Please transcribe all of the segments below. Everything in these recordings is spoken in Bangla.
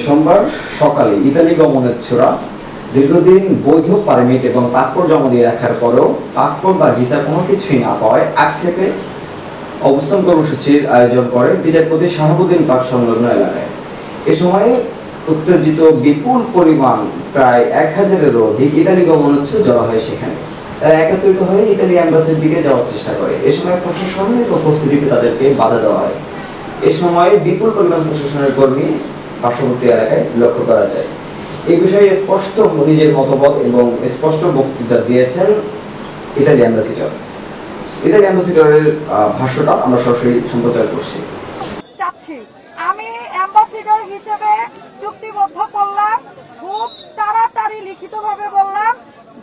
সোমবার সকালে ইতালি গমনের ছোড়া দীর্ঘদিন বৈধ পারমিট এবং পাসপোর্ট জমা দিয়ে রাখার পরেও পাসপোর্ট বা ভিসা কোনো কিছুই না পাওয়ায় আক্ষেপে অবস্থান কর্মসূচির আয়োজন করে বিচারপতি শাহাবুদ্দিন পার্ক সংলগ্ন এলাকায়। এ সময় উত্তেজিত বিপুল পরিমাণ প্রায় 1000-এরও অধিক ইতালি গমনোচ্ছুক জড়ো হয় সেখানে। তারা একত্রিত হয়ে ইতালি অ্যাম্বাসির দিকে যাওয়ার চেষ্টা করে। এ সময় প্রশাসনের উপস্থিতিতে তাদেরকে বাধা দেওয়া হয়। এ সময় বিপুল পরিমাণ প্রশাসনের কর্মী পার্শ্ববর্তী এলাকায় লক্ষ্য করা যায়। এই বিষয়ে স্পষ্ট নিজের মতবাদ এবং স্পষ্ট বক্তৃতা দিয়েছেন ইতালি অ্যাম্বাসিডর। ইতালি অ্যাম্বাসিডরের ভাষ্যটা আমরা সরাসরি সম্প্রচার করছি। আমি অ্যাম্বাসিডর হিসেবে চুক্তিবদ্ধ করলাম, খুব তাড়াতাড়ি লিখিতভাবে বললাম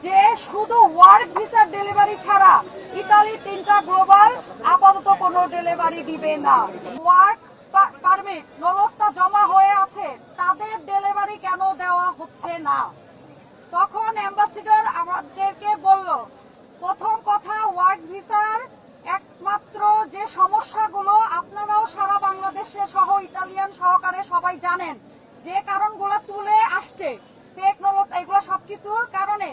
যে শুধু ওয়ার্ক ভিসার ডেলিভারি ছাড়া ইতালি 3টা গ্লোবাল আপাতত কোনো ডেলিভারি দিবে না। ওয়ার্ক পারমিট নলস্তা জমা হয়ে আছে, তাদের ডেলিভারি কেন দেওয়া হচ্ছে না? তখন অ্যাম্বাসিডর আমাদেরকে বলল, প্রথম কথা, ওয়ার্ক ভিসার একমাত্র যে সমস্যাগুলো আপনারাও সারা বাংলাদেশে সহ ইতালিয়ান সহকারে সবাই জানেন, যে কারণগুলো তুলে আসছে ফেক নলতা, এগুলো সবকিছুর কারণে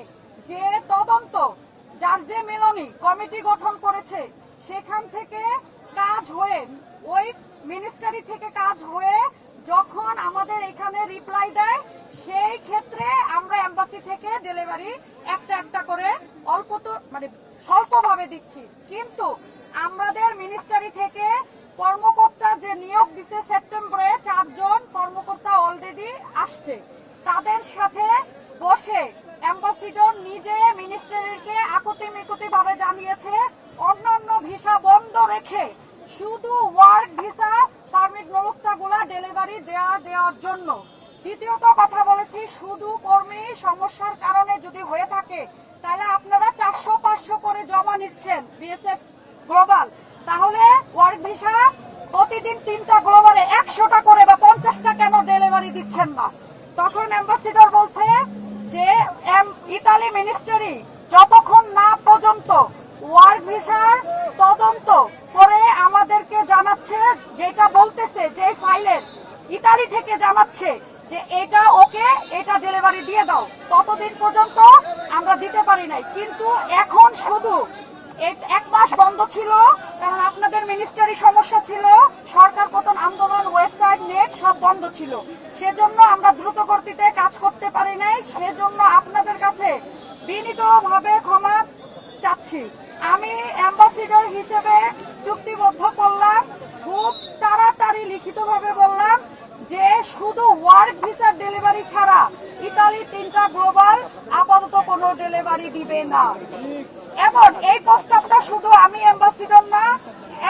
যে তদন্ত যার যে মেলনি কমিটি গঠন করেছে সেখান থেকে কাজ হয়ে, ওই মিনিস্ট্রি থেকে কাজ হয়ে যখন আমাদের এখানে রিপ্লাই দেয়, সেই ক্ষেত্রে আমরা এম্বাসি থেকে ডেলিভারি একটা একটা করে অল্প তো মানে স্বল্পভাবে দিচ্ছি। কিন্তু আমাদের মিনিস্ট্রি থেকে কর্মকর্তা যে নিয়োগ দিচ্ছে সেপ্টেম্বরে 4 জন কর্মকর্তা অলরেডি আসছে, তাদের সাথে বসে অ্যাম্বাসিডর নিজে মিনিস্ট্রিকে আকুতি মিকুতি ভাবে জানিয়েছে অন্যান্য ভিসা বন্ধ রেখে শুধু ওয়ার্ক ভিসা পারমিট ব্যবস্থাগুলা ডেলিভারি দেওয়ার জন্য। দ্বিতীয়ত কথা বলেছি, শুধু কর্মী সমস্যার কারণে যদি হয়ে থাকে তাহলে আপনারা 400-500 করে জমা নিচ্ছেন বিএসএফ গ্লোবাল, তাহলে ওয়ার্ক ভিসা প্রতিদিন 3টা গ্লোবালে 100টা করে বা 50টা কেন ডেলিভারি দিচ্ছেন না? তখন অ্যাম্বাসিডর বলছে যে ইতালি মিনিস্ট্রি যতক্ষণ না পর্যন্ত ওয়ার্ক ভিসার তদন্ত করে আমাদেরকে জানাচ্ছে, যেটা বলতেছে যে ফাইলের ইতালি থেকে জানাচ্ছে যে এটা ওকে, এটা ডেলিভারি দিয়ে দাও, ততদিন পর্যন্ত আমরা দিতে পারি নাই। কিন্তু এখন শুধু 1 মাস বন্ধ ছিল, কারণ আপনাদের মিনিস্ট্রি সমস্যা ছিল, সরকার পতন আন্দোলন, ওয়েবসাইট, নেট সব বন্ধ ছিল, সেজন্য আমরা দ্রুত গতিতে কাজ করতে পারি নাই। সেজন্য আপনাদের কাছে বিনীতভাবে ক্ষমা চাচ্ছি। আমি অ্যাম্বাসিডর হিসেবে চুক্তিবদ্ধ করলাম, খুব তাড়াতাড়ি লিখিতভাবে বললাম যে শুধু ওয়ার্ক ভিসার ডেলিভারি ছাড়া ইতালি 3টা গ্লোবাল আপাতত কোনো ডেলিভারি দিবে না। এবং এই প্রস্তাবটা শুধু আমি অ্যাম্বাসিডর না,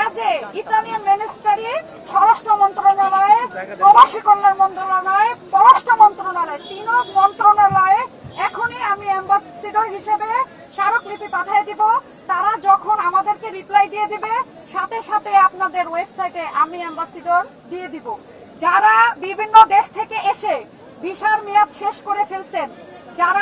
এজ এ ইতালিয়ান মিনিস্ট্রি, স্বরাষ্ট্র মন্ত্রণালয়, প্রবাসী কল্যাণ মন্ত্রণালয়, পররাষ্ট্র মন্ত্রণালয়, 3 মন্ত্রণালয়ে এখনই আমি অ্যাম্বাসিডর হিসেবে স্মারকলিপি পাঠিয়ে দিব। তারা যখন আমাদেরকে রিপ্লাই দিয়ে দিবে, সাথে সাথে আপনাদের ওয়েবসাইটে আমি অ্যাম্বাসিডর দিয়ে দিব। যারা বিভিন্ন দেশ থেকে এসে ভিসার মেয়াদ শেষ করে ফেলছেন, যারা